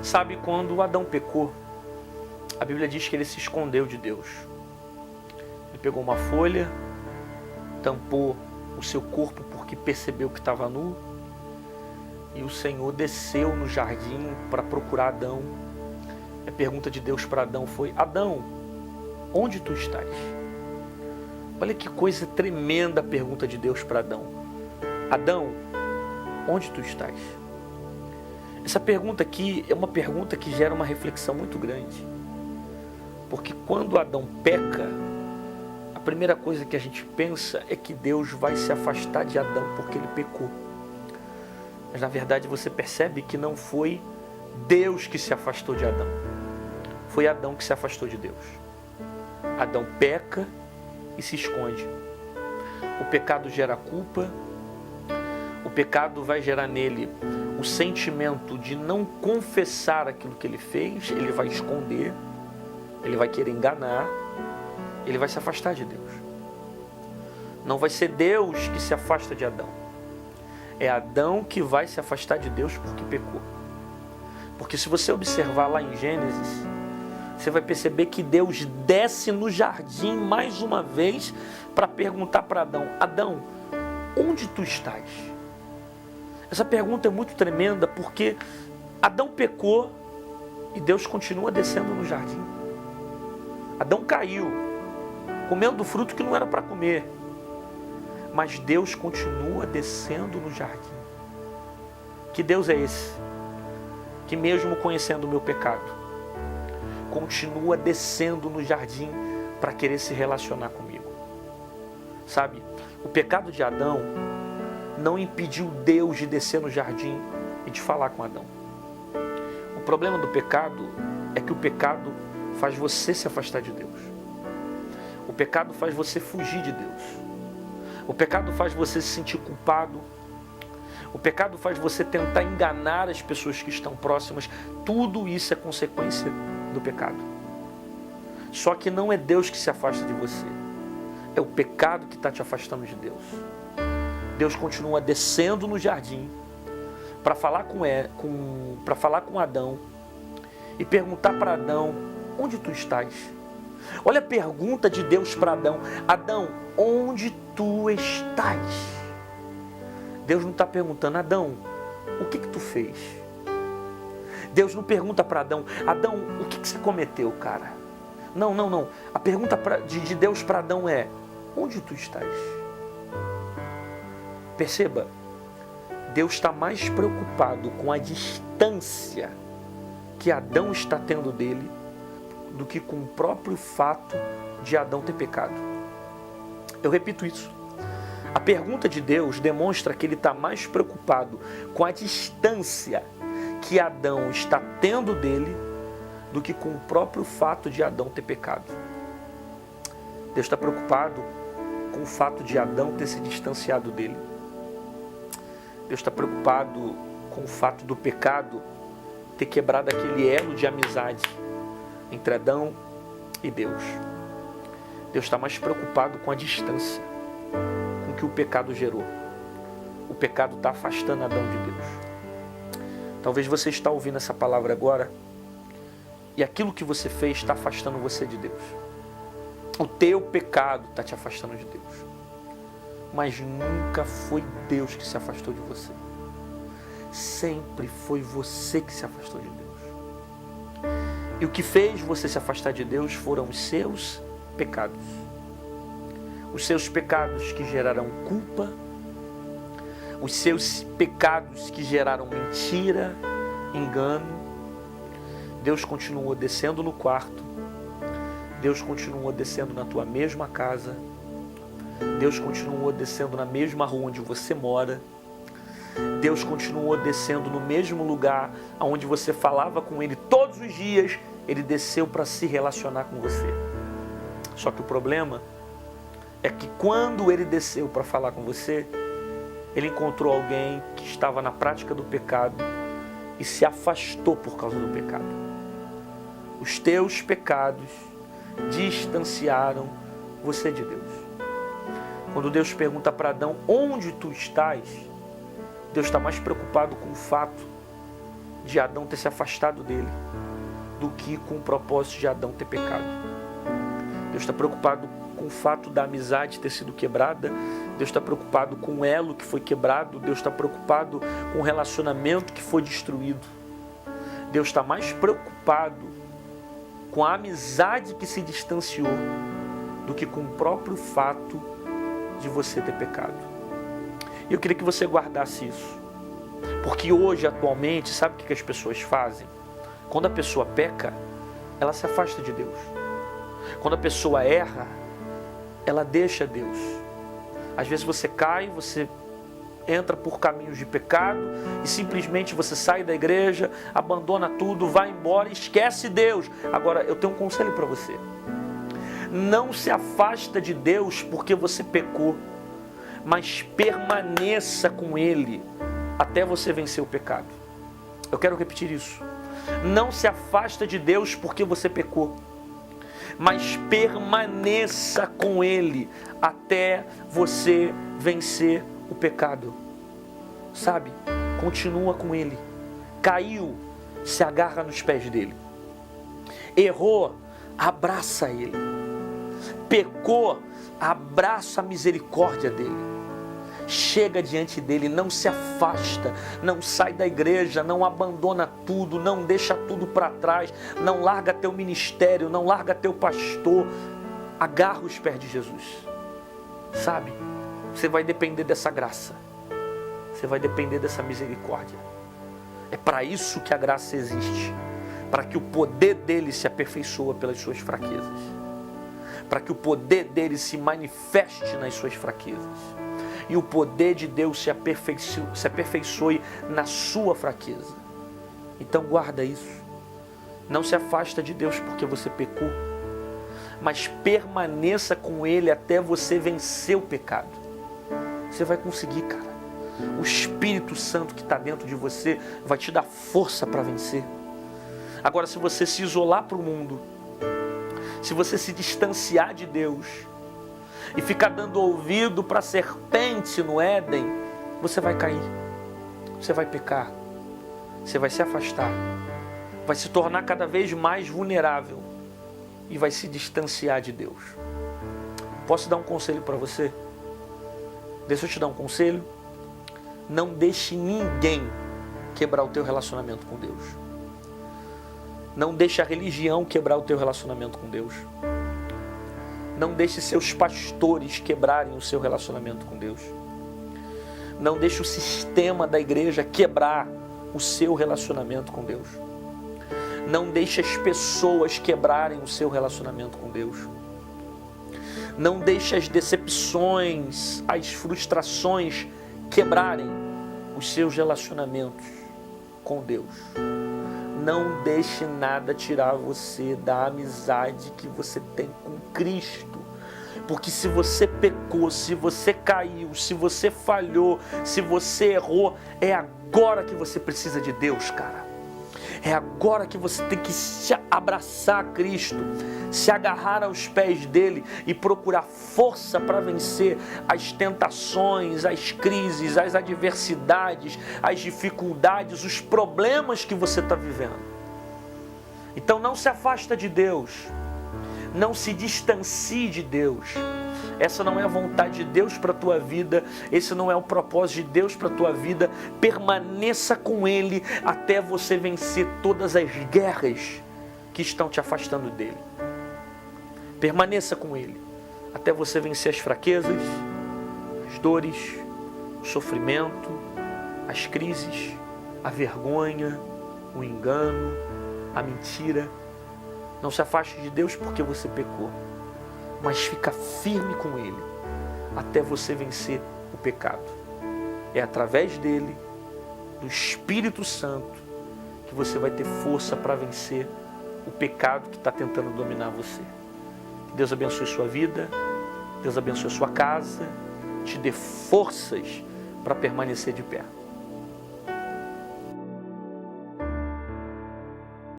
Sabe, quando Adão pecou, a Bíblia diz que ele se escondeu de Deus. Ele pegou uma folha, tampou o seu corpo porque percebeu que estava nu, e o Senhor desceu no jardim para procurar Adão. A pergunta de Deus para Adão foi: Adão, onde tu estás? Olha que coisa tremenda a pergunta de Deus para Adão. Adão, onde tu estás? Essa pergunta aqui é uma pergunta que gera uma reflexão muito grande. Porque quando Adão peca, a primeira coisa que a gente pensa é que Deus vai se afastar de Adão porque ele pecou. Mas na verdade você percebe que não foi Deus que se afastou de Adão. Foi Adão que se afastou de Deus. Adão peca e se esconde. O pecado gera culpa. O pecado vai gerar nele o sentimento de não confessar aquilo que ele fez. Ele vai esconder. Ele vai querer enganar. Ele vai se afastar de Deus. Não vai ser Deus que se afasta de Adão. É Adão que vai se afastar de Deus porque pecou. Porque se você observar lá em Gênesis, você vai perceber que Deus desce no jardim mais uma vez para perguntar para Adão: Adão, onde tu estás? Essa pergunta é muito tremenda porque Adão pecou e Deus continua descendo no jardim. Adão caiu, comeu do fruto que não era para comer, mas Deus continua descendo no jardim. Que Deus é esse? Que mesmo conhecendo o meu pecado, continua descendo no jardim para querer se relacionar comigo. Sabe, o pecado de Adão não impediu Deus de descer no jardim e de falar com Adão. O problema do pecado é que o pecado faz você se afastar de Deus. O pecado faz você fugir de Deus. O pecado faz você se sentir culpado. O pecado faz você tentar enganar as pessoas que estão próximas. Tudo isso é consequência do pecado. Só que não é Deus que se afasta de você. É o pecado que está te afastando de Deus. Deus continua descendo no jardim para falar com Adão e perguntar para Adão: onde tu estás? Olha a pergunta de Deus para Adão: Adão, onde tu estás? Deus não está perguntando: Adão, o que tu fez? Deus não pergunta para Adão: Adão, o que você cometeu, cara? Não. A pergunta de Deus para Adão é: onde tu estás? Perceba, Deus está mais preocupado com a distância que Adão está tendo dele do que com o próprio fato de Adão ter pecado. Eu repito isso. A pergunta de Deus demonstra que ele está mais preocupado com a distância que Adão está tendo dele do que com o próprio fato de Adão ter pecado. Deus está preocupado com o fato de Adão ter se distanciado dele. Deus está preocupado com o fato do pecado ter quebrado aquele elo de amizade entre Adão e Deus. Deus está mais preocupado com a distância com que o pecado gerou. O pecado está afastando Adão de Deus. Talvez você está ouvindo essa palavra agora e aquilo que você fez está afastando você de Deus. O teu pecado está te afastando de Deus. Mas nunca foi Deus que se afastou de você. Sempre foi você que se afastou de Deus. E o que fez você se afastar de Deus foram os seus pecados. Os seus pecados que geraram culpa. Os seus pecados que geraram mentira, engano. Deus continuou descendo no quarto. Deus continuou descendo na tua mesma casa. Deus continuou descendo na mesma rua onde você mora. Deus continuou descendo no mesmo lugar onde você falava com Ele todos os dias. Ele desceu para se relacionar com você. Só que o problema é que quando Ele desceu para falar com você, Ele encontrou alguém que estava na prática do pecado e se afastou por causa do pecado. Os teus pecados distanciaram você de Deus. Quando Deus pergunta para Adão: onde tu estás? Deus está mais preocupado com o fato de Adão ter se afastado dele do que com o propósito de Adão ter pecado. Deus está preocupado com o fato da amizade ter sido quebrada. Deus está preocupado com o elo que foi quebrado. Deus está preocupado com o relacionamento que foi destruído. Deus está mais preocupado com a amizade que se distanciou do que com o próprio fato de você ter pecado. E eu queria que você guardasse isso. Porque hoje, atualmente, sabe o que as pessoas fazem? Quando a pessoa peca, ela se afasta de Deus. Quando a pessoa erra, ela deixa Deus. Às vezes você cai, você entra por caminhos de pecado e simplesmente você sai da igreja, abandona tudo, vai embora e esquece Deus. Agora, eu tenho um conselho para você. Não se afasta de Deus porque você pecou, mas permaneça com Ele até você vencer o pecado. Eu quero repetir isso. Não se afasta de Deus porque você pecou, mas permaneça com Ele até você vencer o pecado. Sabe? Continua com Ele. Caiu, se agarra nos pés dele. Errou, abraça Ele. Pecou, abraça a misericórdia dele. Chega diante dele, não se afasta, não sai da igreja, não abandona tudo, não deixa tudo para trás, não larga teu ministério, não larga teu pastor. Agarra os pés de Jesus. Sabe? Você vai depender dessa graça. Você vai depender dessa misericórdia. É para isso que a graça existe. Para que o poder dele se aperfeiçoe pelas suas fraquezas. Para que o poder dele se manifeste nas suas fraquezas. E o poder de Deus se aperfeiçoe na sua fraqueza. Então guarda isso. Não se afasta de Deus porque você pecou, mas permaneça com Ele até você vencer o pecado. Você vai conseguir, cara. O Espírito Santo que está dentro de você vai te dar força para vencer. Agora, se você se isolar para o mundo, se você se distanciar de Deus e ficar dando ouvido para a serpente no Éden, você vai cair, você vai pecar, você vai se afastar, vai se tornar cada vez mais vulnerável e vai se distanciar de Deus. Posso dar um conselho para você? Deixa eu te dar um conselho. Não deixe ninguém quebrar o teu relacionamento com Deus. Não deixe a religião quebrar o teu relacionamento com Deus. Não deixe seus pastores quebrarem o seu relacionamento com Deus. Não deixe o sistema da igreja quebrar o seu relacionamento com Deus. Não deixe as pessoas quebrarem o seu relacionamento com Deus. Não deixe as decepções, as frustrações quebrarem os seus relacionamentos com Deus. Não deixe nada tirar você da amizade que você tem com Cristo. Porque se você pecou, se você caiu, se você falhou, se você errou, é agora que você precisa de Deus, cara. É agora que você tem que se abraçar a Cristo, se agarrar aos pés dele e procurar força para vencer as tentações, as crises, as adversidades, as dificuldades, os problemas que você está vivendo. Então não se afasta de Deus, não se distancie de Deus. Essa não é a vontade de Deus para a tua vida, esse não é o propósito de Deus para a tua vida. Permaneça com Ele até você vencer todas as guerras que estão te afastando dele. Permaneça com Ele até você vencer as fraquezas, as dores, o sofrimento, as crises, a vergonha, o engano, a mentira. Não se afaste de Deus porque você pecou, mas fica firme com Ele até você vencer o pecado. É através dele, do Espírito Santo, que você vai ter força para vencer o pecado que está tentando dominar você. Que Deus abençoe sua vida, Deus abençoe sua casa, te dê forças para permanecer de pé.